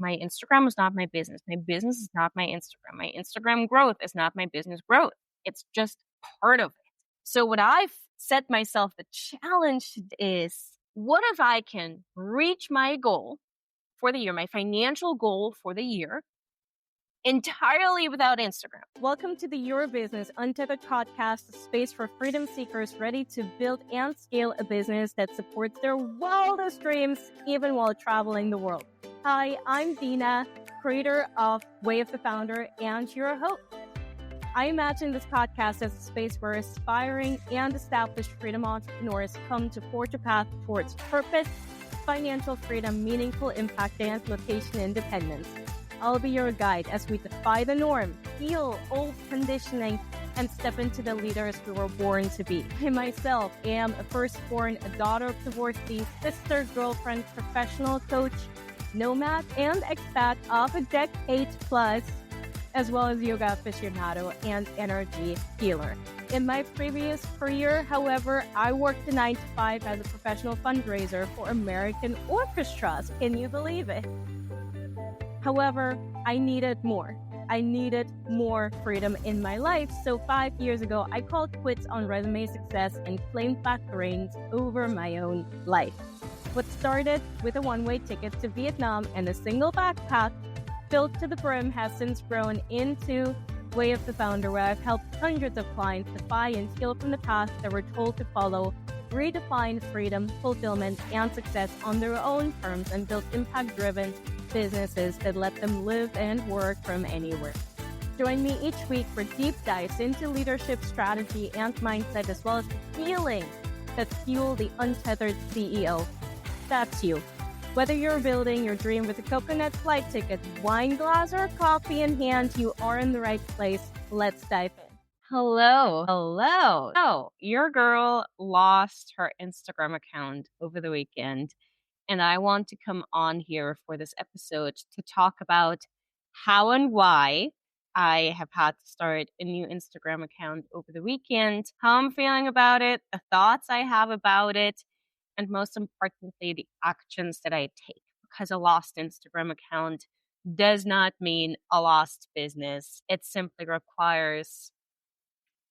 My Instagram is not my business. My business is not my Instagram. My Instagram growth is not my business growth. It's just part of it. So what I've set myself the challenge is, what if I can reach my goal for the year, my financial goal for the year, entirely without Instagram? Welcome to the Your Business Untethered podcast, a space for freedom seekers ready to build and scale a business that supports their wildest dreams, even while traveling the world. Hi, I'm Dina, creator of Way of the Founder and your host. I imagine this podcast as a space where aspiring and established freedom entrepreneurs come to forge a path towards purpose, financial freedom, meaningful impact, and location independence. I'll be your guide as we defy the norm, heal old conditioning, and step into the leaders we were born to be. I myself am a firstborn, a daughter of divorcee, sister, girlfriend, professional coach, nomad, and expat of a decade plus, as well as yoga aficionado and energy healer. In my previous career, however, I worked a 9-to-5 as a professional fundraiser for American orchestras. Can you believe it? However, I needed more. I needed more freedom in my life. So 5 years ago, I called quits on resume success and claimed back the reins over my own life. What started with a one-way ticket to Vietnam and a single backpack filled to the brim has since grown into Way of the Founder, where I've helped hundreds of clients defy and heal from the path they were told to follow, redefine freedom, fulfillment, and success on their own terms, and build impact-driven businesses that let them live and work from anywhere. Join me each week for deep dives into leadership, strategy, and mindset, as well as healing that fuel the untethered CEO. That's you. Whether you're building your dream with a coconut flight ticket, wine glass, or coffee in hand, you are in the right place. Let's dive in. Hello. So, your girl lost her Instagram account over the weekend, and I want to come on here for this episode to talk about how and why I have had to start a new Instagram account over the weekend, how I'm feeling about it, the thoughts I have about it, and most importantly, the actions that I take. Because a lost Instagram account does not mean a lost business. It simply requires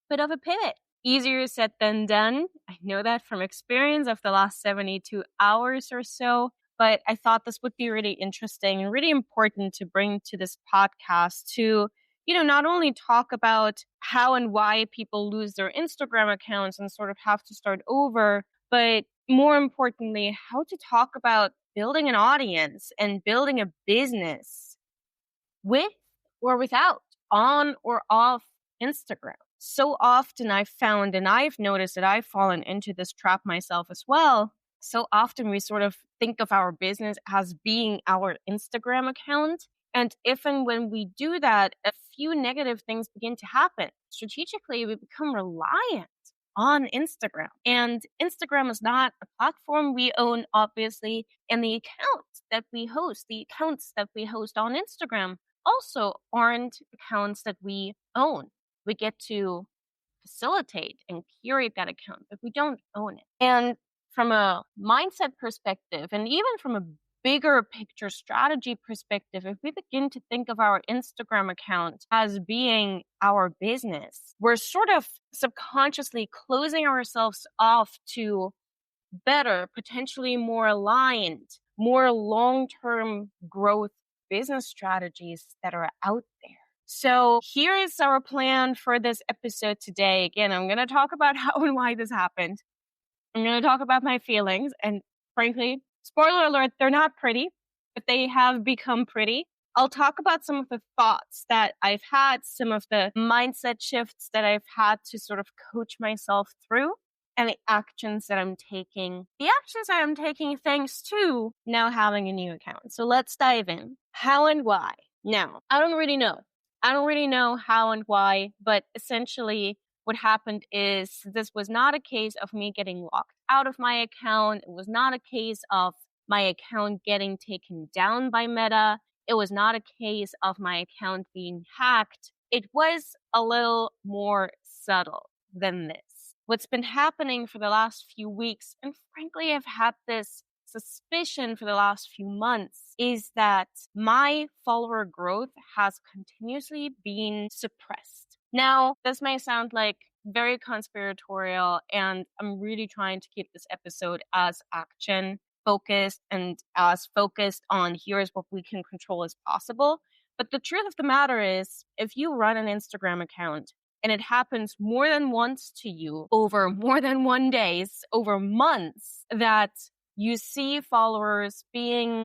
a bit of a pivot. Easier said than done. I know that from experience of the last 72 hours or so, but I thought this would be really interesting and really important to bring to this podcast to, not only talk about how and why people lose their Instagram accounts and sort of have to start over, but more importantly, how to talk about building an audience and building a business with or without, on or off Instagram. So often I've found, and I've noticed that I've fallen into this trap myself as well. So often we sort of think of our business as being our Instagram account. And if and when we do that, a few negative things begin to happen. Strategically, we become reliant on Instagram. And Instagram is not a platform we own, obviously. And the accounts that we host on Instagram also aren't accounts that we own. We get to facilitate and curate that account, but we don't own it. And from a mindset perspective, and even from a bigger picture strategy perspective, if we begin to think of our Instagram account as being our business, we're sort of subconsciously closing ourselves off to better, potentially more aligned, more long-term growth business strategies that are out there. So here is our plan for this episode today. Again, I'm going to talk about how and why this happened. I'm going to talk about my feelings. And frankly, spoiler alert, they're not pretty, but they have become pretty. I'll talk about some of the thoughts that I've had, some of the mindset shifts that I've had to sort of coach myself through, and the actions that I'm taking. The actions that I'm taking thanks to now having a new account. So let's dive in. How and why? Now, I don't really know how and why, but essentially what happened is this was not a case of me getting locked out of my account. It was not a case of my account getting taken down by Meta. It was not a case of my account being hacked. It was a little more subtle than this. What's been happening for the last few weeks, and frankly, I've had this suspicion for the last few months is that my follower growth has continuously been suppressed. Now, this may sound like very conspiratorial, and I'm really trying to keep this episode as action focused and as focused on here's what we can control as possible. But the truth of the matter is, if you run an Instagram account and it happens more than once to you over more than 1 days, over months, that you see followers being,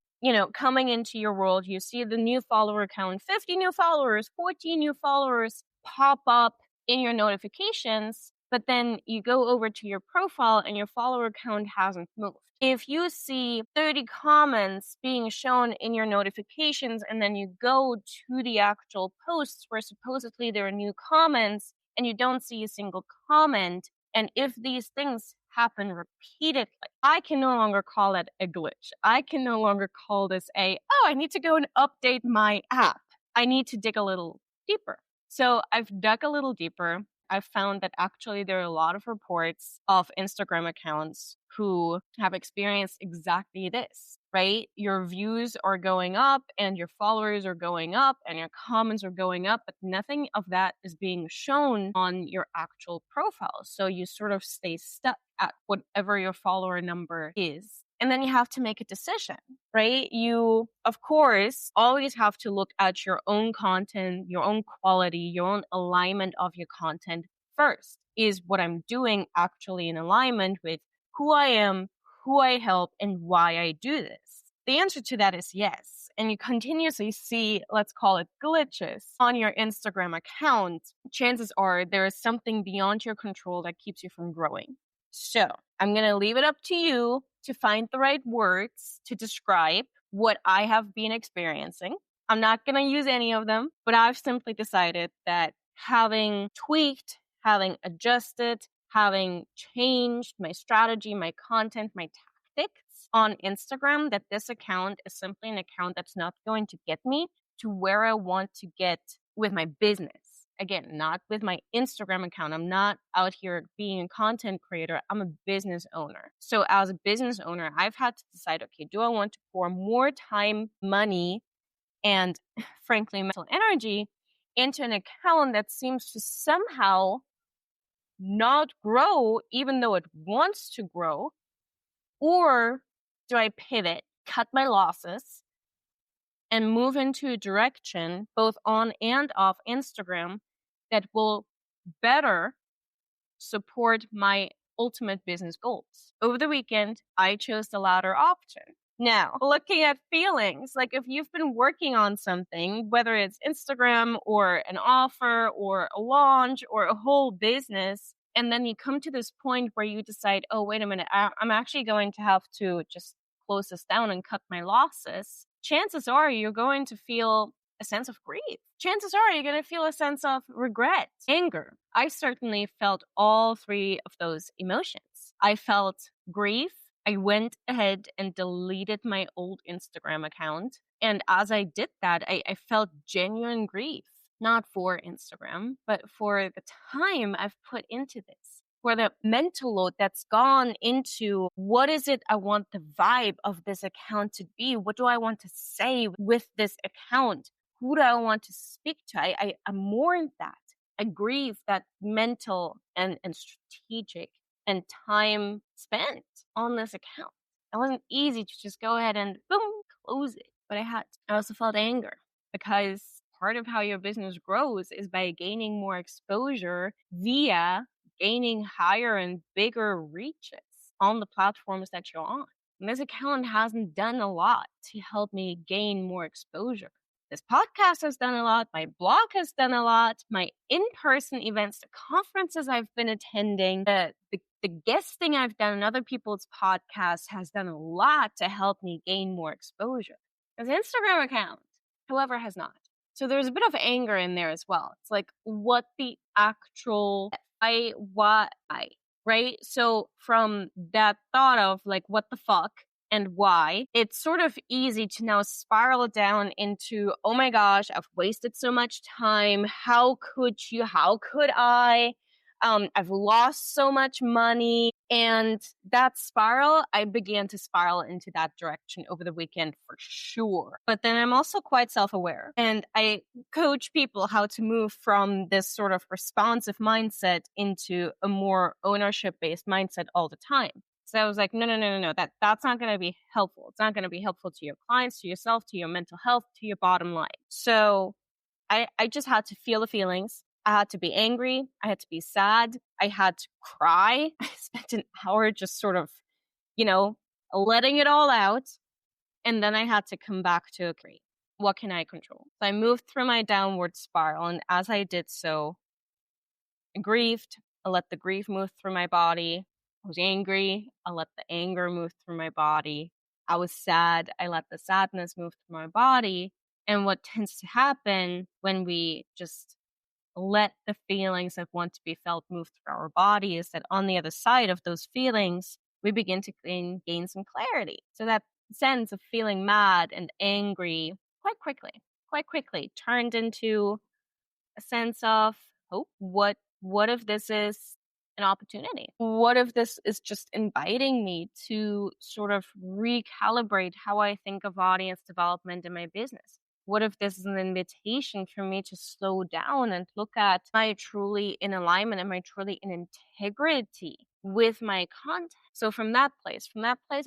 coming into your world, you see the new follower count, 50 new followers, 14 new followers pop up in your notifications, but then you go over to your profile and your follower count hasn't moved. If you see 30 comments being shown in your notifications and then you go to the actual posts where supposedly there are new comments and you don't see a single comment, and if these things happen repeatedly, I can no longer call it a glitch. I can no longer call this I need to go and update my app. I need to dig a little deeper. So I've dug a little deeper. I've found that actually there are a lot of reports of Instagram accounts who have experienced exactly this, right? Your views are going up and your followers are going up and your comments are going up, but nothing of that is being shown on your actual profile. So you sort of stay stuck at whatever your follower number is. And then you have to make a decision, right? You, of course, always have to look at your own content, your own quality, your own alignment of your content first. Is what I'm doing actually in alignment with who I am, who I help, and why I do this? The answer to that is yes. And you continuously see, let's call it glitches on your Instagram account. Chances are there is something beyond your control that keeps you from growing. So I'm going to leave it up to you to find the right words to describe what I have been experiencing. I'm not going to use any of them, but I've simply decided that having tweaked, having adjusted, having changed my strategy, my content, my tactics on Instagram, that this account is simply an account that's not going to get me to where I want to get with my business. Again, not with my Instagram account. I'm not out here being a content creator. I'm a business owner. So as a business owner, I've had to decide, okay, do I want to pour more time, money, and frankly, mental energy into an account that seems to somehow not grow, even though it wants to grow? Or do I pivot, cut my losses, and move into a direction, both on and off Instagram, that will better support my ultimate business goals? Over the weekend, I chose the latter option. Now, looking at feelings, like if you've been working on something, whether it's Instagram or an offer or a launch or a whole business, and then you come to this point where you decide, oh, wait a minute, I'm actually going to have to just close this down and cut my losses. Chances are you're going to feel a sense of grief. Chances are you're going to feel a sense of regret, anger. I certainly felt all three of those emotions. I felt grief. I went ahead and deleted my old Instagram account. And as I did that, I felt genuine grief, not for Instagram, but for the time I've put into this, for the mental load that's gone into what is it I want the vibe of this account to be? What do I want to say with this account? Who do I want to speak to? I mourn that. I grieve that mental and strategic and time spent on this account. It wasn't easy to just go ahead and boom, close it, but I had to. I also felt anger because part of how your business grows is by gaining more exposure via gaining higher and bigger reaches on the platforms that you're on. And this account hasn't done a lot to help me gain more exposure. This podcast has done a lot. My blog has done a lot. My in-person events, the conferences I've been attending, the guesting I've done on other people's podcasts has done a lot to help me gain more exposure. This Instagram account, however, has not. So there's a bit of anger in there as well. It's like, what the actual why, right? So from that thought of like, what the fuck? And why, it's sort of easy to now spiral down into, oh my gosh, I've wasted so much time. How could you? How could I? I've lost so much money. And that spiral, I began to spiral into that direction over the weekend for sure. But then I'm also quite self-aware, and I coach people how to move from this sort of responsive mindset into a more ownership-based mindset all the time. So I was like, no, no, no, no, no. That's not going to be helpful. It's not going to be helpful to your clients, to yourself, to your mental health, to your bottom line. So I just had to feel the feelings. I had to be angry. I had to be sad. I had to cry. I spent an hour just sort of, you know, letting it all out. And then I had to come back to, okay, what can I control? So I moved through my downward spiral. And as I did so, I grieved. I let the grief move through my body. I was angry. I let the anger move through my body. I was sad. I let the sadness move through my body. And what tends to happen when we just let the feelings that want to be felt move through our body is that on the other side of those feelings, we begin to gain some clarity. So that sense of feeling mad and angry quite quickly turned into a sense of hope. What if this is an opportunity? What if this is just inviting me to sort of recalibrate how I think of audience development in my business? What if this is an invitation for me to slow down and look at, am I truly in alignment? Am I truly in integrity with my content? So from that place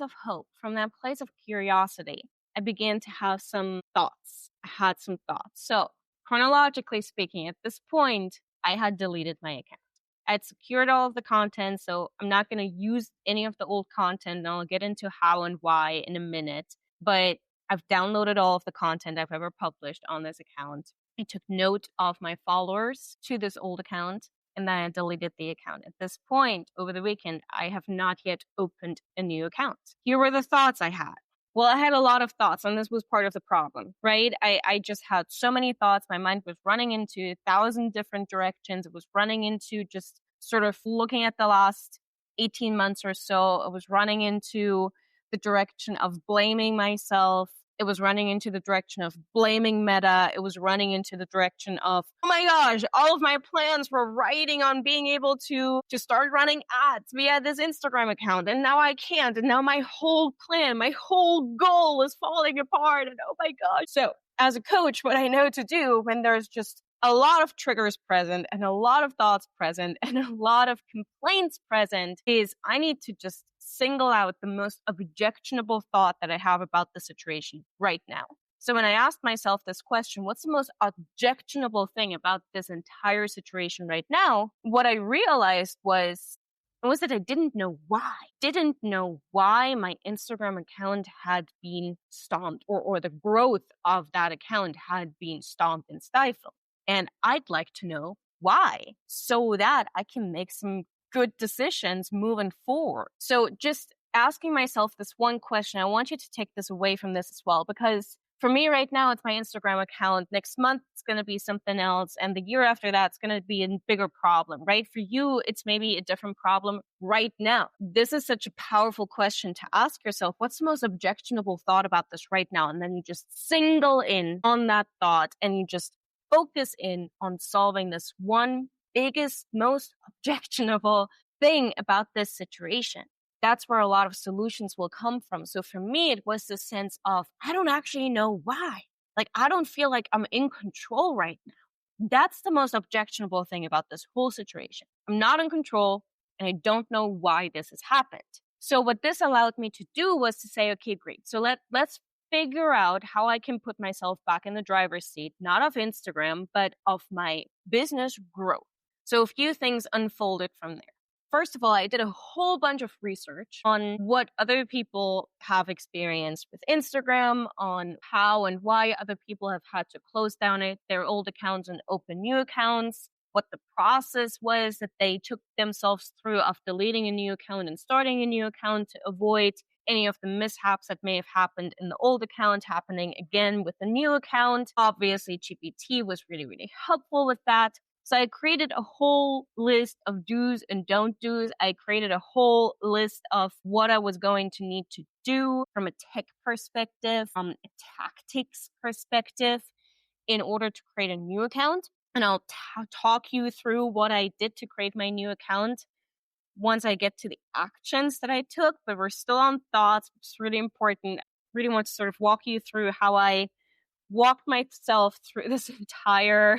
of hope, from that place of curiosity, I began to have some thoughts. I had some thoughts. So chronologically speaking, at this point, I had deleted my account. I had secured all of the content, so I'm not going to use any of the old content, and I'll get into how and why in a minute. But I've downloaded all of the content I've ever published on this account. I took note of my followers to this old account, and then I deleted the account. At this point, over the weekend, I have not yet opened a new account. Here were the thoughts I had. Well, I had a lot of thoughts, and this was part of the problem, right? I just had so many thoughts. My mind was running into 1,000 different directions. It was running into just sort of looking at the last 18 months or so. It was running into the direction of blaming myself. It was running into the direction of blaming Meta. It was running into the direction of, oh my gosh, all of my plans were riding on being able to start running ads via this Instagram account. And now I can't. And now my whole plan, my whole goal is falling apart. And oh my gosh. So as a coach, what I know to do when there's just a lot of triggers present and a lot of thoughts present and a lot of complaints present is I need to just single out the most objectionable thought that I have about the situation right now. So when I asked myself this question, what's the most objectionable thing about this entire situation right now? What I realized was that I didn't know why. Didn't know why my Instagram account had been stomped or the growth of that account had been stomped and stifled. And I'd like to know why so that I can make some good decisions moving forward. So just asking myself this one question, I want you to take this away from this as well, because for me right now, it's my Instagram account. Next month, it's going to be something else. And the year after that, it's going to be a bigger problem, right? For you, it's maybe a different problem right now. This is such a powerful question to ask yourself. What's the most objectionable thought about this right now? And then you just single in on that thought and you just focus in on solving this one biggest, most objectionable thing about this situation. That's where a lot of solutions will come from. So for me, it was the sense of, I don't actually know why. Like, I don't feel like I'm in control right now. That's the most objectionable thing about this whole situation. I'm not in control and I don't know why this has happened. So what this allowed me to do was to say, okay, great. So let's figure out how I can put myself back in the driver's seat, not of Instagram, but of my business growth. So a few things unfolded from there. First of all, I did a whole bunch of research on what other people have experienced with Instagram, on how and why other people have had to close down their old accounts and open new accounts, what the process was that they took themselves through of deleting a new account and starting a new account to avoid any of the mishaps that may have happened in the old account happening again with the new account. Obviously, GPT was really, really helpful with that. So I created a whole list of do's and don't do's. I created a whole list of what I was going to need to do from a tech perspective, from a tactics perspective in order to create a new account. and I'll talk you through what I did to create my new account once I get to the actions that I took. But we're still on thoughts, which is really important. I really want to sort of walk you through how I walked myself through this entire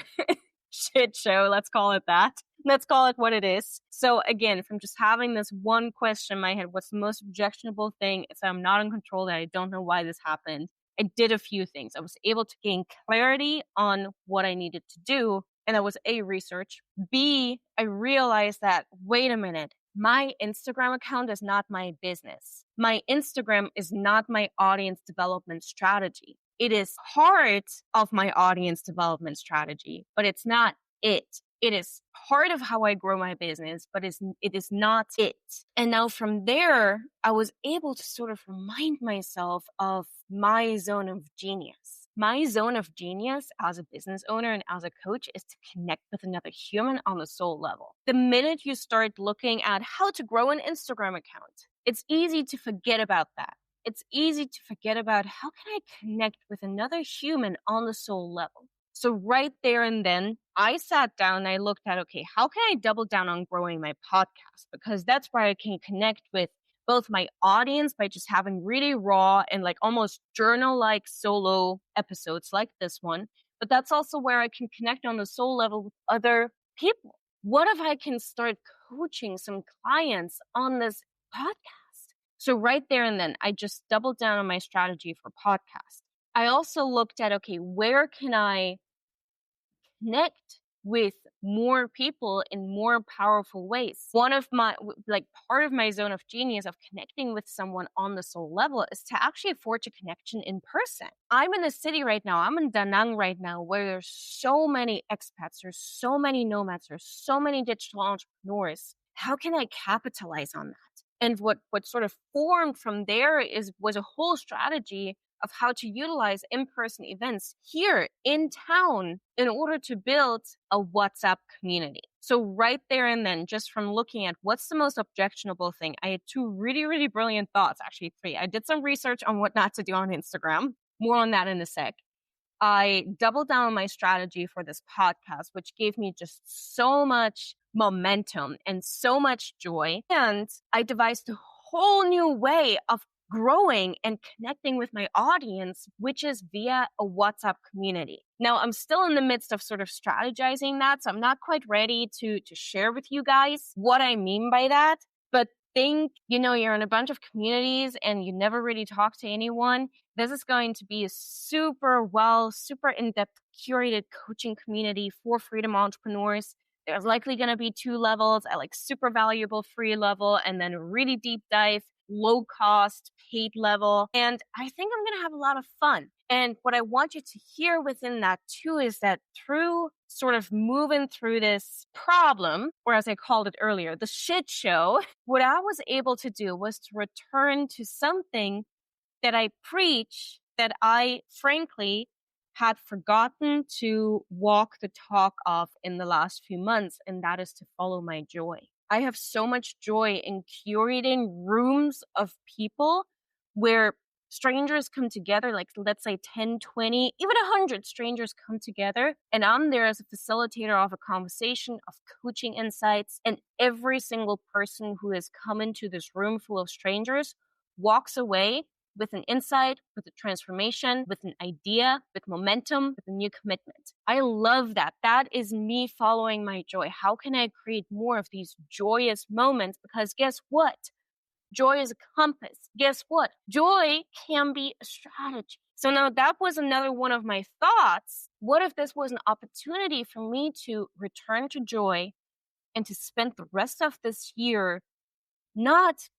shit show. Let's call it that. Let's call it what it is. So again, from just having this one question in my head, what's the most objectionable thing? It's that I'm not in control, that I don't know why this happened. I did a few things. I was able to gain clarity on what I needed to do. And that was A, research. B, I realized that, wait a minute, my Instagram account is not my business. My Instagram is not my audience development strategy. It is part of my audience development strategy, but it's not it. It is part of how I grow my business, but it is not it. And now from there, I was able to sort of remind myself of my zone of genius. My zone of genius as a business owner and as a coach is to connect with another human on a soul level. The minute you start looking at how to grow an Instagram account, it's easy to forget about that. It's easy to forget about how can I connect with another human on the soul level. So right there and then, I sat down and I looked at, okay, how can I double down on growing my podcast? Because that's where I can connect with both my audience by just having really raw and like almost journal-like solo episodes like this one. But that's also where I can connect on the soul level with other people. What if I can start coaching some clients on this podcast? So right there and then, I just doubled down on my strategy for podcast. I also looked at, okay, where can I connect with more people in more powerful ways? One of my, like, part of my zone of genius of connecting with someone on the soul level is to actually forge a connection in person. I'm in a city right now, I'm in Da Nang right now, where there's so many expats, there's so many nomads, there's so many digital entrepreneurs. How can I capitalize on that? And what sort of formed from there was a whole strategy of how to utilize in-person events here in town in order to build a WhatsApp community. So right there and then, just from looking at what's the most objectionable thing, I had two really, really brilliant thoughts, actually three. I did some research on what not to do on Instagram. More on that in a sec. I doubled down on my strategy for this podcast, which gave me just so much momentum and so much joy. And I devised a whole new way of growing and connecting with my audience, which is via a WhatsApp community. Now, I'm still in the midst of sort of strategizing that, so I'm not quite ready to share with you guys what I mean by that. But think, you're in a bunch of communities and you never really talk to anyone. This is going to be a super in-depth curated coaching community for freedom entrepreneurs. There's likely going to be two levels, a like super valuable free level and then a really deep dive, low cost paid level. And I think I'm going to have a lot of fun. And what I want you to hear within that too is that through sort of moving through this problem, or as I called it earlier, the shit show, what I was able to do was to return to something that I preach that I frankly had forgotten to walk the talk of in the last few months, and that is to follow my joy. I have so much joy in curating rooms of people where strangers come together, like let's say 10, 20, even 100 strangers come together, and I'm there as a facilitator of a conversation, of coaching insights, and every single person who has come into this room full of strangers walks away with an insight, with a transformation, with an idea, with momentum, with a new commitment. I love that. That is me following my joy. How can I create more of these joyous moments? Because guess what? Joy is a compass. Guess what? Joy can be a strategy. So now that was another one of my thoughts. What if this was an opportunity for me to return to joy and to spend the rest of this year not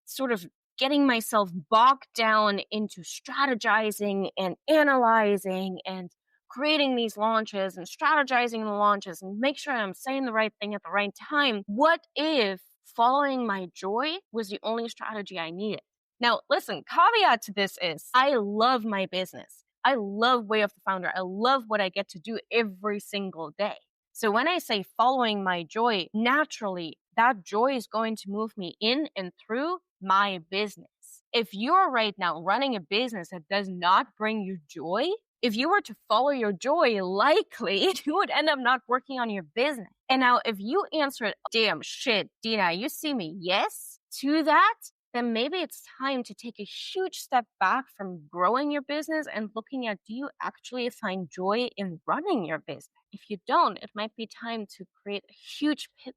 sort of getting myself bogged down into strategizing and analyzing and creating these launches and strategizing the launches and make sure I'm saying the right thing at the right time? What if following my joy was the only strategy I needed? Now, listen, caveat to this is I love my business. I love Way of the Founder. I love what I get to do every single day. So when I say following my joy, naturally, that joy is going to move me in and through my business. If you're right now running a business that does not bring you joy, If you were to follow your joy, likely you would end up not working on your business. And now if you answered, damn shit, Dina, you see me, yes, to that, then maybe it's time to take a huge step back from growing your business and looking at, do you actually find joy in running your business? If you don't, it might be time to create a huge pivot.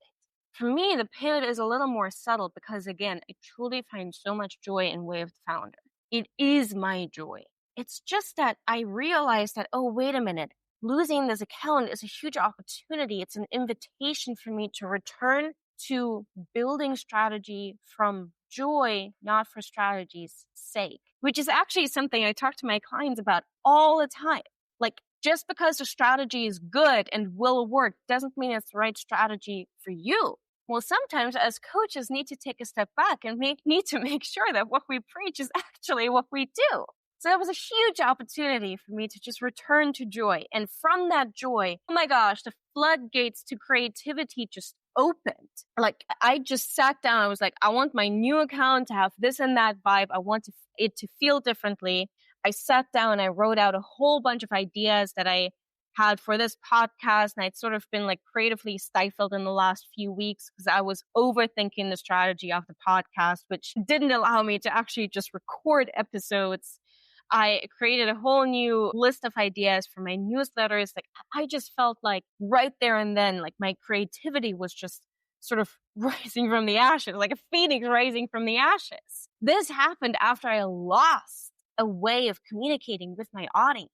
For me, the pivot is a little more subtle because, again, I truly find so much joy in Way of the Founder. It is my joy. It's just that I realized that, oh, wait a minute, losing this account is a huge opportunity. It's an invitation for me to return to building strategy from joy, not for strategy's sake, which is actually something I talk to my clients about all the time. Like, just because the strategy is good and will work doesn't mean it's the right strategy for you. Well, sometimes as coaches need to take a step back and need to make sure that what we preach is actually what we do. So that was a huge opportunity for me to just return to joy. And from that joy, oh my gosh, the floodgates to creativity just opened. Like, I just sat down. I was like, I want my new account to have this and that vibe. I want it to feel differently. I sat down and I wrote out a whole bunch of ideas that I had for this podcast. And I'd sort of been like creatively stifled in the last few weeks because I was overthinking the strategy of the podcast, which didn't allow me to actually just record episodes. I created a whole new list of ideas for my newsletters. Like, I just felt like right there and then, like, my creativity was just sort of rising from the ashes, like a phoenix rising from the ashes. This happened after I lost a way of communicating with my audience.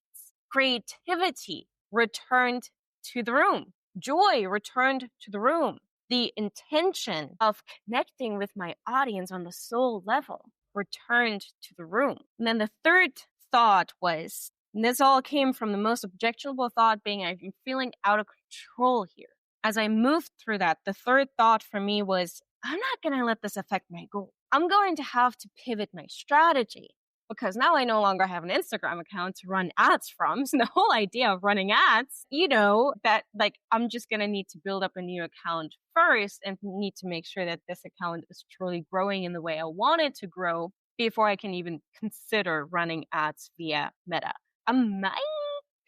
Creativity returned to the room. Joy returned to the room. The intention of connecting with my audience on the soul level returned to the room. And then the third thought was, and this all came from the most objectionable thought being, I'm feeling out of control here. As I moved through that, the third thought for me was, I'm not going to let this affect my goal. I'm going to have to pivot my strategy because now I no longer have an Instagram account to run ads from. So the whole idea of running ads, that like I'm just going to need to build up a new account first and need to make sure that this account is truly growing in the way I want it to grow before I can even consider running ads via Meta. I might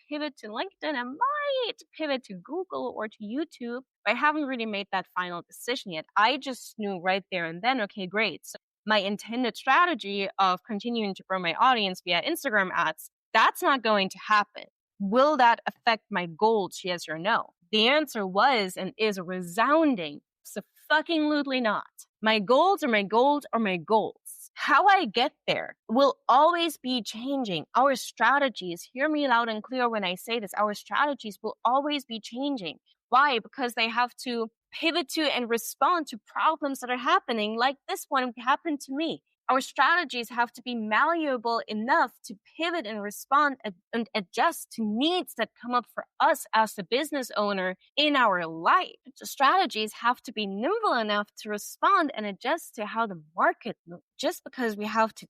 pivot to LinkedIn. I might pivot to Google or to YouTube. But I haven't really made that final decision yet. I just knew right there and then, okay, great. So my intended strategy of continuing to grow my audience via Instagram ads, that's not going to happen. Will that affect my goals? Yes or no? The answer was and is a resounding, so-fucking-lutely not. My goals are my goals are my goals. How I get there will always be changing. Our strategies, hear me loud and clear when I say this, our strategies will always be changing. Why? Because they have to pivot to and respond to problems that are happening, like this one happened to me. Our strategies have to be malleable enough to pivot and respond and adjust to needs that come up for us as the business owner in our life. The strategies have to be nimble enough to respond and adjust to how the market moves. Just because we have to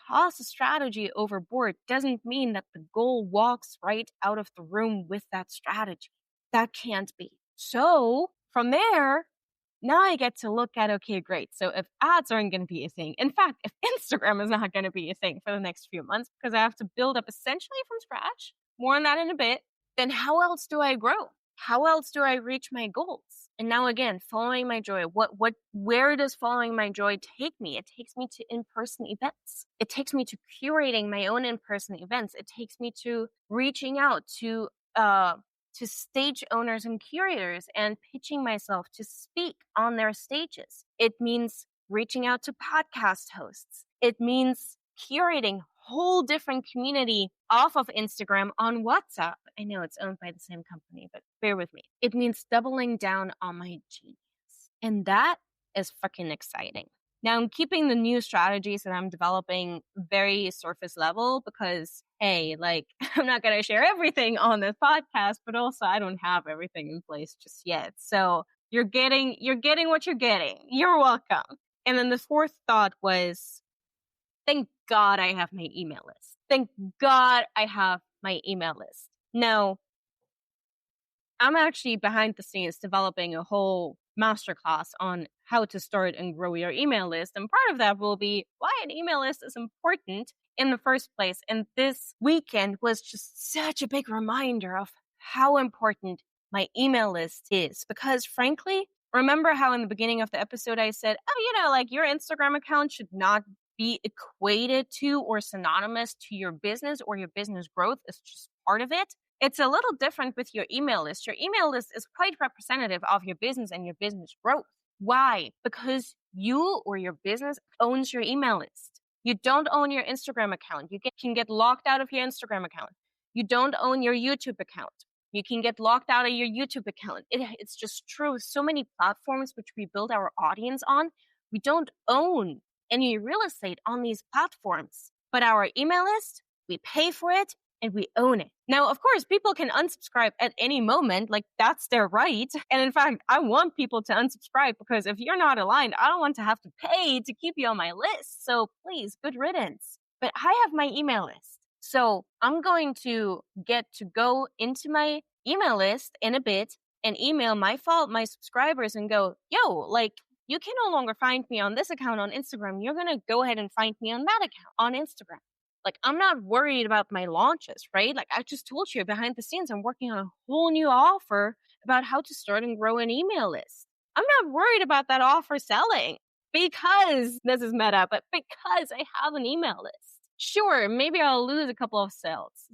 toss a strategy overboard doesn't mean that the goal walks right out of the room with that strategy. That can't be. So from there, now I get to look at, okay, great. So if ads aren't going to be a thing, in fact, if Instagram is not going to be a thing for the next few months because I have to build up essentially from scratch, more on that in a bit, then how else do I grow? How else do I reach my goals? And now again, following my joy, where does following my joy take me? It takes me to in-person events. It takes me to curating my own in-person events. It takes me to reaching out to stage owners and curators and pitching myself to speak on their stages. It means reaching out to podcast hosts. It means curating whole different community off of Instagram on WhatsApp. I know it's owned by the same company, but bear with me. It means doubling down on my genius. And that is fucking exciting. Now, I'm keeping the new strategies that I'm developing very surface level because, hey, like, I'm not going to share everything on this podcast, but also I don't have everything in place just yet. So you're getting what you're getting. You're welcome. And then the fourth thought was, thank God I have my email list. Thank God I have my email list. Now, I'm actually behind the scenes developing a whole masterclass on how to start and grow your email list. And part of that will be why an email list is important in the first place. And this weekend was just such a big reminder of how important my email list is. Because frankly, remember how in the beginning of the episode I said, oh, like your Instagram account should not be equated to or synonymous to your business, or your business growth is just part of it. It's a little different with your email list. Your email list is quite representative of your business and your business growth. Why? Because you or your business owns your email list. You don't own your Instagram account. You can get locked out of your Instagram account. You don't own your YouTube account. You can get locked out of your YouTube account. It's just true. So many platforms which we build our audience on, we don't own any real estate on these platforms. But our email list, we pay for it and we own it. Now, of course, people can unsubscribe at any moment. Like, that's their right. And in fact, I want people to unsubscribe, because if you're not aligned, I don't want to have to pay to keep you on my list. So please, good riddance. But I have my email list. So I'm going to get to go into my email list in a bit and email my subscribers and go, yo, like, you can no longer find me on this account on Instagram. You're going to go ahead and find me on that account on Instagram. Like, I'm not worried about my launches, right? Like, I just told you behind the scenes, I'm working on a whole new offer about how to start and grow an email list. I'm not worried about that offer selling, because this is meta, but because I have an email list. Sure, maybe I'll lose a couple of sales.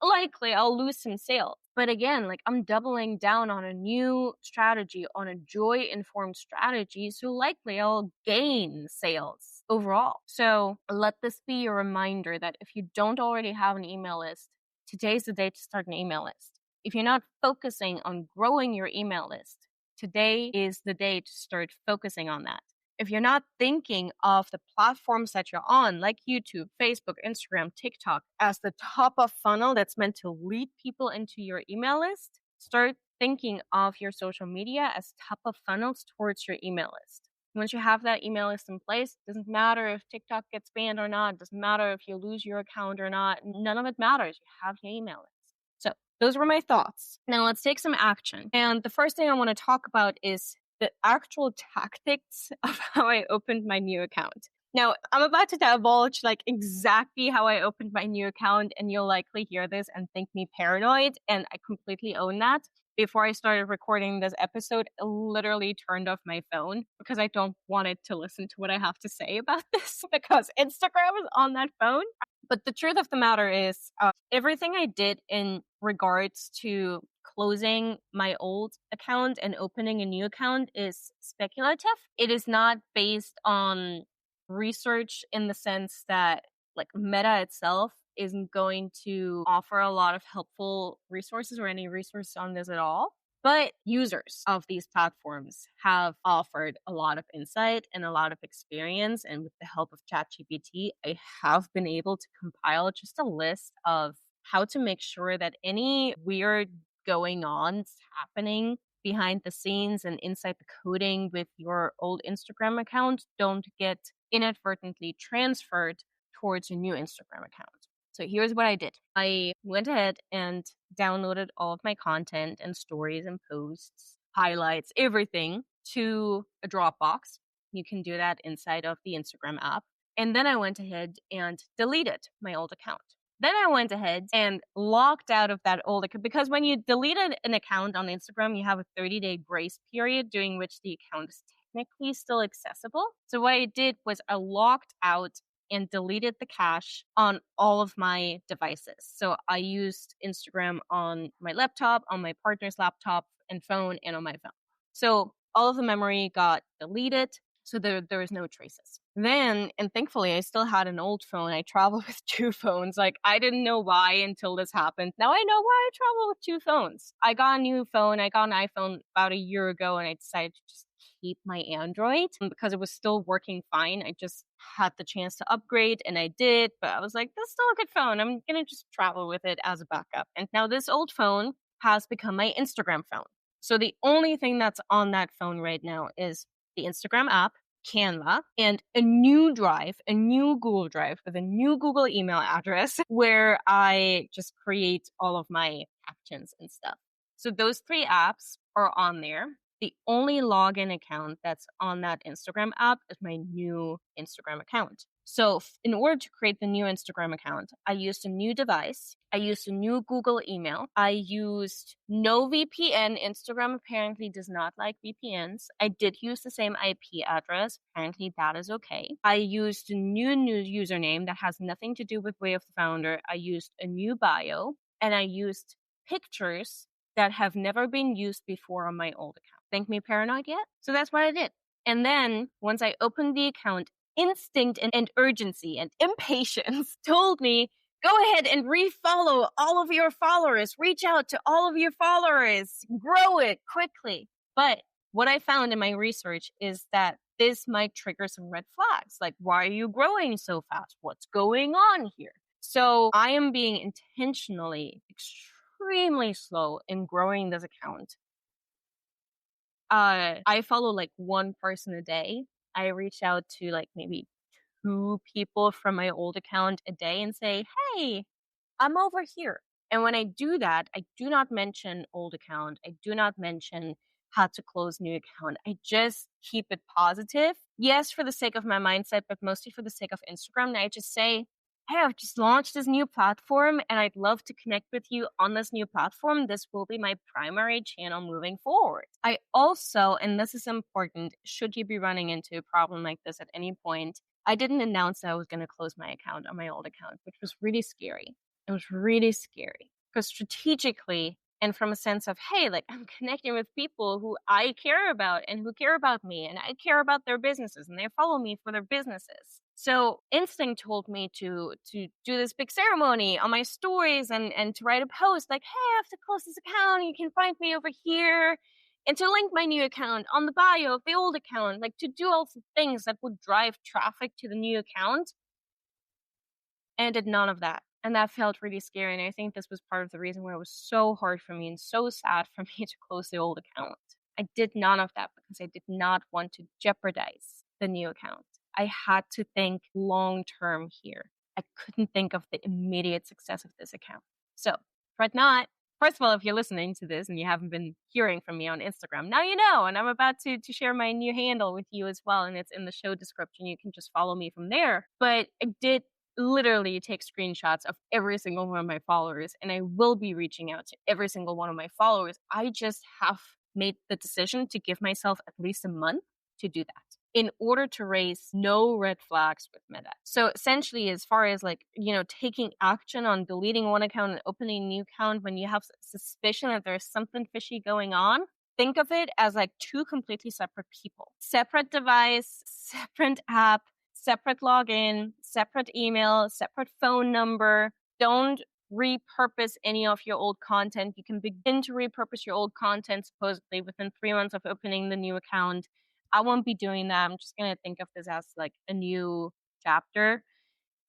Likely I'll lose some sales. But again, like, I'm doubling down on a new strategy, on a joy-informed strategy. So likely I'll gain sales overall. So let this be your reminder that if you don't already have an email list, today's the day to start an email list. If you're not focusing on growing your email list, today is the day to start focusing on that. If you're not thinking of the platforms that you're on, like YouTube, Facebook, Instagram, TikTok, as the top of funnel that's meant to lead people into your email list, start thinking of your social media as top of funnels towards your email list. Once you have that email list in place, it doesn't matter if TikTok gets banned or not. It doesn't matter if you lose your account or not. None of it matters. You have your email list. So those were my thoughts. Now let's take some action. And the first thing I want to talk about is the actual tactics of how I opened my new account. Now, I'm about to divulge like exactly how I opened my new account, and you'll likely hear this and think me paranoid, and I completely own that. Before I started recording this episode, I literally turned off my phone because I don't want it to listen to what I have to say about this, because Instagram is on that phone. But the truth of the matter is, everything I did in regards to closing my old account and opening a new account is speculative. It is not based on research, in the sense that, like, Meta itself isn't going to offer a lot of helpful resources or any resources on this at all. But users of these platforms have offered a lot of insight and a lot of experience. And with the help of ChatGPT, I have been able to compile just a list of how to make sure that any weird going on happening behind the scenes and inside the coding with your old Instagram account don't get inadvertently transferred towards a new Instagram account. So here's what I did. I went ahead and downloaded all of my content and stories and posts, highlights, everything to a Dropbox. You can do that inside of the Instagram app. And then I went ahead and deleted my old account. Then I went ahead and logged out of that old account, because when you deleted an account on Instagram, you have a 30-day grace period during which the account is technically still accessible. So what I did was I logged out and deleted the cache on all of my devices. So I used Instagram on my laptop, on my partner's laptop and phone, and on my phone. So all of the memory got deleted. So there was no traces. Then, and thankfully, I still had an old phone. I travel with two phones. Like, I didn't know why until this happened. Now I know why I travel with two phones. I got a new phone. I got an iPhone about a year ago, and I decided to just keep my Android because it was still working fine. I just had the chance to upgrade, and I did. But I was like, this is still a good phone. I'm going to just travel with it as a backup. And now this old phone has become my Instagram phone. So the only thing that's on that phone right now is the Instagram app, Canva, and a new drive, a new Google Drive with a new Google email address where I just create all of my captions and stuff. So those three apps are on there. The only login account that's on that Instagram app is my new Instagram account. So in order to create the new Instagram account, I used a new device. I used a new Google email. I used no VPN. Instagram apparently does not like VPNs. I did use the same IP address. Apparently that is okay. I used a new username that has nothing to do with Way of the Founder. I used a new bio, and I used pictures that have never been used before on my old account. Think me paranoid yet? So that's what I did. And then once I opened the account, instinct and urgency and impatience told me, go ahead and refollow all of your followers, reach out to all of your followers, grow it quickly. But what I found in my research is that this might trigger some red flags. Like, why are you growing so fast? What's going on here? So I am being intentionally extremely slow in growing this account. I follow like one person a day. I reach out to like maybe two people from my old account a day and say, hey, I'm over here. And when I do that, I do not mention old account. I do not mention how to close new account. I just keep it positive. Yes, for the sake of my mindset, but mostly for the sake of Instagram. And I just say, hey, I've just launched this new platform and I'd love to connect with you on this new platform. This will be my primary channel moving forward. I also, and this is important, should you be running into a problem like this at any point, I didn't announce that I was going to close my account on my old account, which was really scary. It was really scary because strategically and from a sense of, hey, like I'm connecting with people who I care about and who care about me and I care about their businesses and they follow me for their businesses. So instinct told me to do this big ceremony on my stories and to write a post like, hey, I have to close this account. You can find me over here. And to link my new account on the bio of the old account, like to do all the things that would drive traffic to the new account. And I did none of that. And that felt really scary. And I think this was part of the reason why it was so hard for me and so sad for me to close the old account. I did none of that because I did not want to jeopardize the new account. I had to think long term here. I couldn't think of the immediate success of this account. So, but not. First of all, if you're listening to this and you haven't been hearing from me on Instagram, now you know. And I'm about to share my new handle with you as well. And it's in the show description. You can just follow me from there. But I did literally take screenshots of every single one of my followers, and I will be reaching out to every single one of my followers. I just have made the decision to give myself at least a month to do that in order to raise no red flags with Meta. So essentially, as far as like, taking action on deleting one account and opening a new account when you have suspicion that there's something fishy going on, think of it as like two completely separate people, separate device, separate app, separate login, separate email, separate phone number. Don't repurpose any of your old content. You can begin to repurpose your old content supposedly within 3 months of opening the new account. I won't be doing that. I'm just going to think of this as like a new chapter.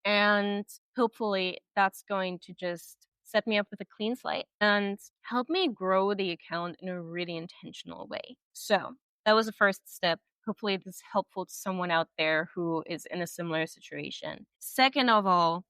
And hopefully that's going to just set me up with a clean slate and help me grow the account in a really intentional way. So that was the first step. Hopefully this is helpful to someone out there who is in a similar situation. Second of all,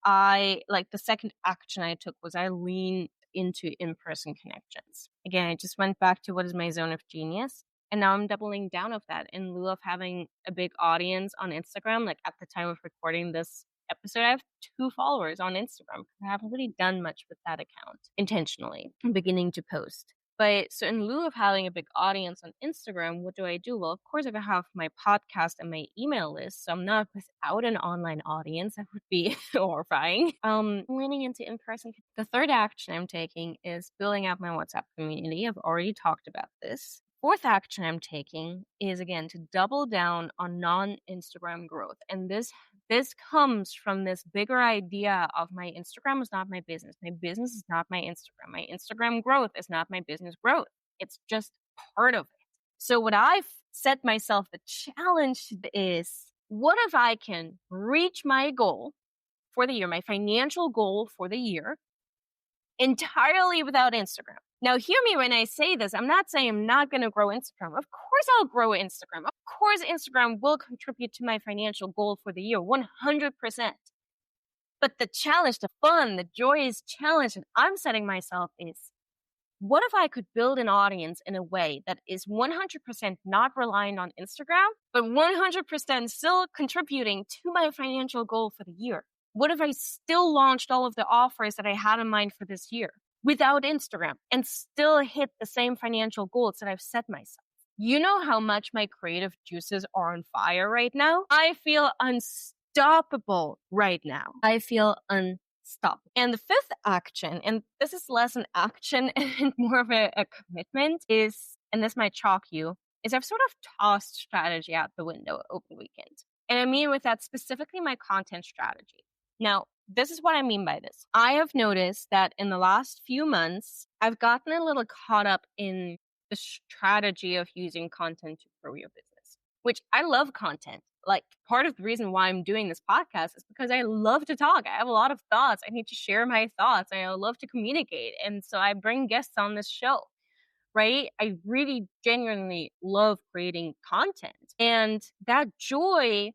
the second action I took was I leaned into in-person connections. Again, I just went back to what is my zone of genius. And now I'm doubling down of that in lieu of having a big audience on Instagram. Like at the time of recording this episode, I have 2 followers on Instagram. I haven't really done much with that account intentionally. I'm beginning to post. But so in lieu of having a big audience on Instagram, what do I do? Well, of course, I have my podcast and my email list. So I'm not without an online audience. That would be horrifying. Leaning into in-person. The third action I'm taking is building out my WhatsApp community. I've already talked about this. Fourth action I'm taking is, again, to double down on non-Instagram growth. And this comes from this bigger idea of my Instagram is not my business. My business is not my Instagram. My Instagram growth is not my business growth. It's just part of it. So what I've set myself the challenge is, what if I can reach my goal for the year, my financial goal for the year, entirely without Instagram? Now, hear me when I say this. I'm not saying I'm not going to grow Instagram. Of course, I'll grow Instagram. Of course, Instagram will contribute to my financial goal for the year, 100%. But the challenge, the fun, the joyous challenge that I'm setting myself is, what if I could build an audience in a way that is 100% not reliant on Instagram, but 100% still contributing to my financial goal for the year? What if I still launched all of the offers that I had in mind for this year without Instagram and still hit the same financial goals that I've set myself? You know how much my creative juices are on fire right now? I feel unstoppable right now. I feel unstoppable. And the fifth action, and this is less an action and more of a commitment, is, and this might shock you, is I've sort of tossed strategy out the window over the weekend. And I mean with that specifically my content strategy. Now, this is what I mean by this. I have noticed that in the last few months, I've gotten a little caught up in the strategy of using content to grow your business, which I love content. Like, part of the reason why I'm doing this podcast is because I love to talk. I have a lot of thoughts. I need to share my thoughts. I love to communicate. And so I bring guests on this show, right? I really genuinely love creating content. And that joy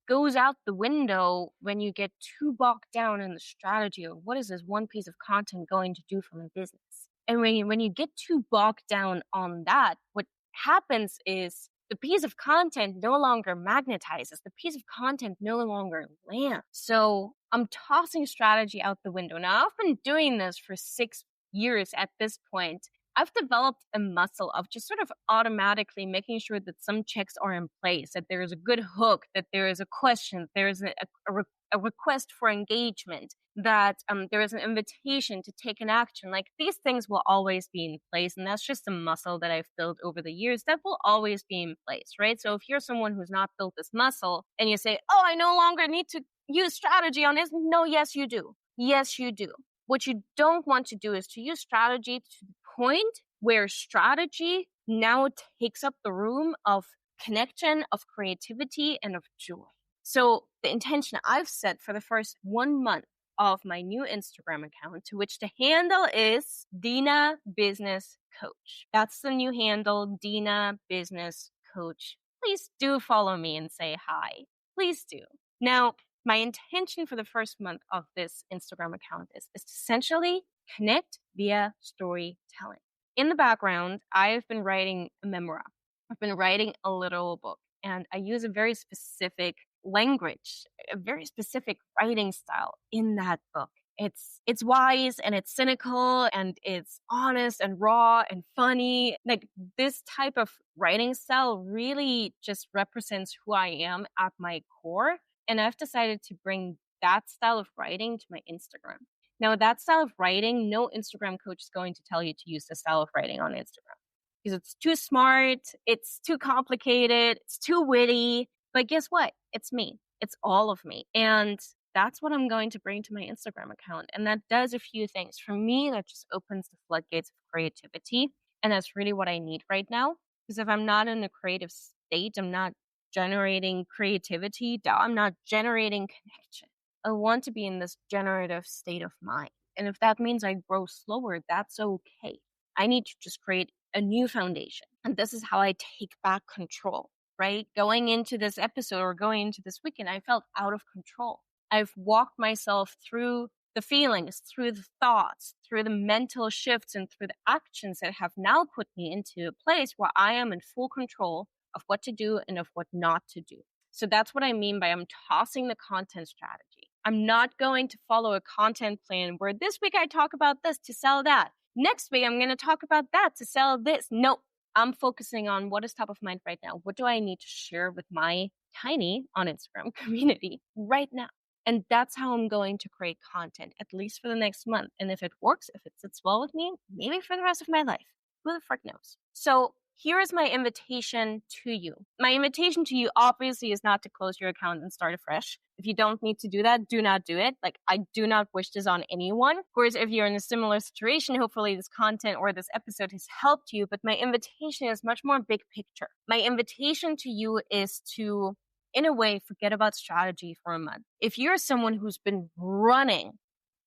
goes out the window when you get too bogged down in the strategy of what is this one piece of content going to do for my business. And when you get too bogged down on that, what happens is the piece of content no longer magnetizes. The piece of content no longer lands. So I'm tossing strategy out the window. Now, I've been doing this for 6 years at this point. I've developed a muscle of just sort of automatically making sure that some checks are in place, that there is a good hook, that there is a question, there is a request for engagement, that there is an invitation to take an action. Like, these things will always be in place. And that's just a muscle that I've built over the years that will always be in place, right? So if you're someone who's not built this muscle and you say, oh, I no longer need to use strategy on this. No, yes, you do. Yes, you do. What you don't want to do is to use strategy to the point where strategy now takes up the room of connection, of creativity, and of joy. So the intention I've set for the first 1 month of my new Instagram account, to which the handle is Dina Business Coach. That's the new handle, Dina Business Coach. Please do follow me and say hi. Please do. Now, my intention for the first month of this Instagram account is essentially connect via storytelling. In the background, I've been writing a memoir. I've been writing a literal book, and I use a very specific language, a very specific writing style in that book. It's wise and it's cynical and it's honest and raw and funny. Like, this type of writing style really just represents who I am at my core. And I've decided to bring that style of writing to my Instagram. Now, that style of writing, no Instagram coach is going to tell you to use the style of writing on Instagram because it's too smart, it's too complicated, it's too witty. But guess what? It's me. It's all of me. And that's what I'm going to bring to my Instagram account. And that does a few things. For me, that just opens the floodgates of creativity. And that's really what I need right now. Because if I'm not in a creative state, I'm not generating creativity, I'm not generating connection. I want to be in this generative state of mind. And if that means I grow slower, that's okay. I need to just create a new foundation. And this is how I take back control, right? Going into this episode or going into this weekend, I felt out of control. I've walked myself through the feelings, through the thoughts, through the mental shifts, and through the actions that have now put me into a place where I am in full control of what to do and of what not to do. So that's what I mean by I'm tossing the content strategy. I'm not going to follow a content plan where this week I talk about this to sell that. Next week I'm going to talk about that to sell this. No, I'm focusing on what is top of mind right now. What do I need to share with my tiny on Instagram community right now? And that's how I'm going to create content, at least for the next month. And if it works, if it sits well with me, maybe for the rest of my life. Who the frick knows? So here is my invitation to you. My invitation to you obviously is not to close your account and start afresh. If you don't need to do that, do not do it. Like, I do not wish this on anyone. Of course, if you're in a similar situation, hopefully this content or this episode has helped you. But my invitation is much more big picture. My invitation to you is to, in a way, forget about strategy for a month. If you're someone who's been running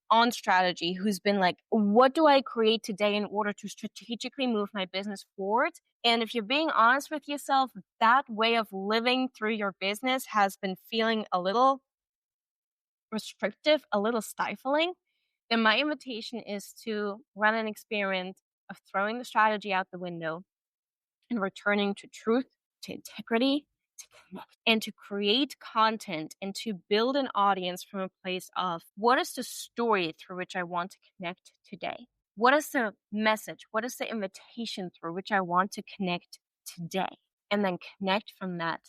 on strategy, who's been like, what do I create today in order to strategically move my business forward? And if you're being honest with yourself, that way of living through your business has been feeling a little restrictive, a little stifling, then my invitation is to run an experiment of throwing the strategy out the window and returning to truth, to integrity, to connect, and to create content and to build an audience from a place of what is the story through which I want to connect today? What is the message? What is the invitation through which I want to connect today? And then connect from that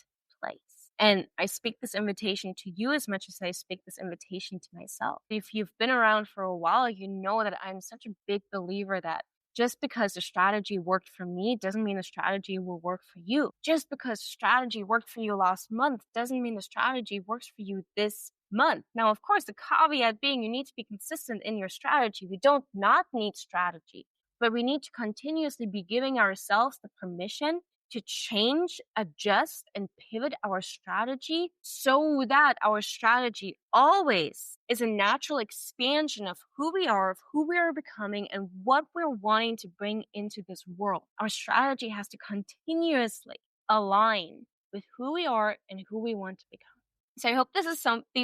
place. And I speak this invitation to you as much as I speak this invitation to myself. If you've been around for a while, you know that I'm such a big believer that just because the strategy worked for me doesn't mean the strategy will work for you. Just because strategy worked for you last month doesn't mean the strategy works for you this month. Now, of course, the caveat being you need to be consistent in your strategy. We don't not need strategy, but we need to continuously be giving ourselves the permission to change, adjust, and pivot our strategy so that our strategy always is a natural expansion of who we are, of who we are becoming, and what we're wanting to bring into this world. Our strategy has to continuously align with who we are and who we want to become. So I hope this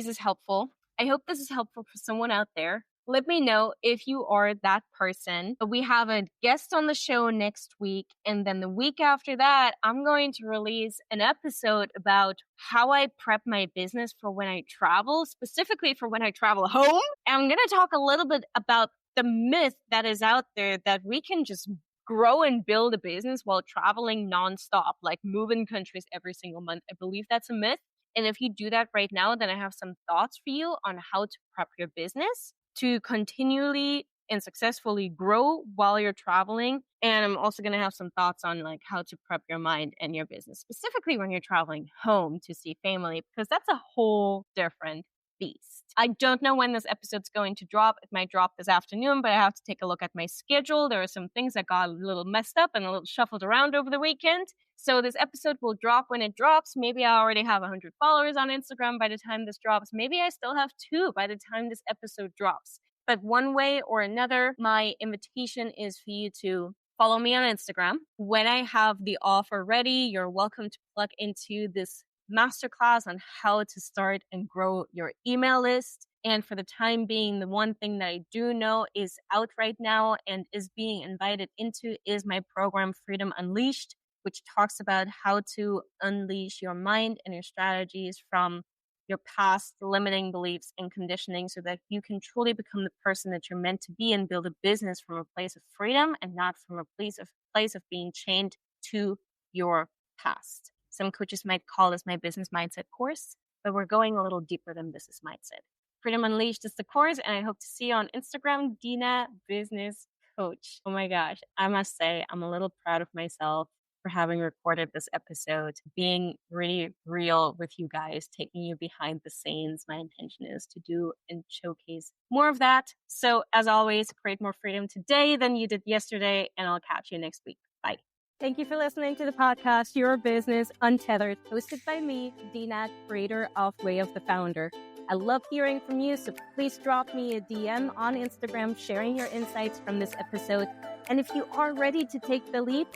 is helpful. I hope this is helpful for someone out there. Let me know if you are that person. We have a guest on the show next week. And then the week after that, I'm going to release an episode about how I prep my business for when I travel, specifically for when I travel home. And I'm going to talk a little bit about the myth that is out there that we can just grow and build a business while traveling nonstop, like moving countries every single month. I believe that's a myth. And if you do that right now, then I have some thoughts for you on how to prep your business to continually and successfully grow while you're traveling. And I'm also going to have some thoughts on like how to prep your mind and your business, specifically when you're traveling home to see family, because that's a whole different beast. I don't know when this episode's going to drop. It might drop this afternoon, but I have to take a look at my schedule. There are some things that got a little messed up and a little shuffled around over the weekend. So this episode will drop when it drops. Maybe I already have 100 followers on Instagram by the time this drops. Maybe I still have 2 by the time this episode drops. But one way or another, my invitation is for you to follow me on Instagram. When I have the offer ready, you're welcome to plug into this masterclass on how to start and grow your email list. And for the time being, the one thing that I do know is out right now and is being invited into is my program Freedom Unleashed, which talks about how to unleash your mind and your strategies from your past limiting beliefs and conditioning so that you can truly become the person that you're meant to be and build a business from a place of freedom and not from a place of being chained to your past. Some coaches might call this my business mindset course, but we're going a little deeper than business mindset. Freedom Unleashed is the course, and I hope to see you on Instagram, Dina Business Coach. Oh my gosh, I must say, I'm a little proud of myself for having recorded this episode, being really real with you guys, taking you behind the scenes. My intention is to do and showcase more of that. So as always, create more freedom today than you did yesterday, and I'll catch you next week. Bye. Thank you for listening to the podcast, Your Business Untethered, hosted by me, Dina, creator of Way of the Founder. I love hearing from you, so please drop me a DM on Instagram sharing your insights from this episode. And if you are ready to take the leap,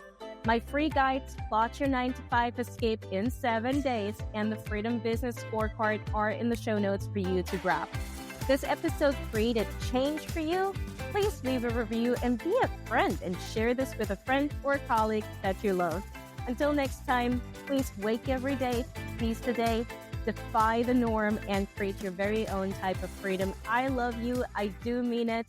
my free guides, Plot Your 9-to-5 Escape in 7 days, and the Freedom Business Scorecard are in the show notes for you to grab. This episode created change for you? Please leave a review and be a friend and share this with a friend or colleague that you love. Until next time, please wake every day, seize the day, defy the norm, and create your very own type of freedom. I love you. I do mean it.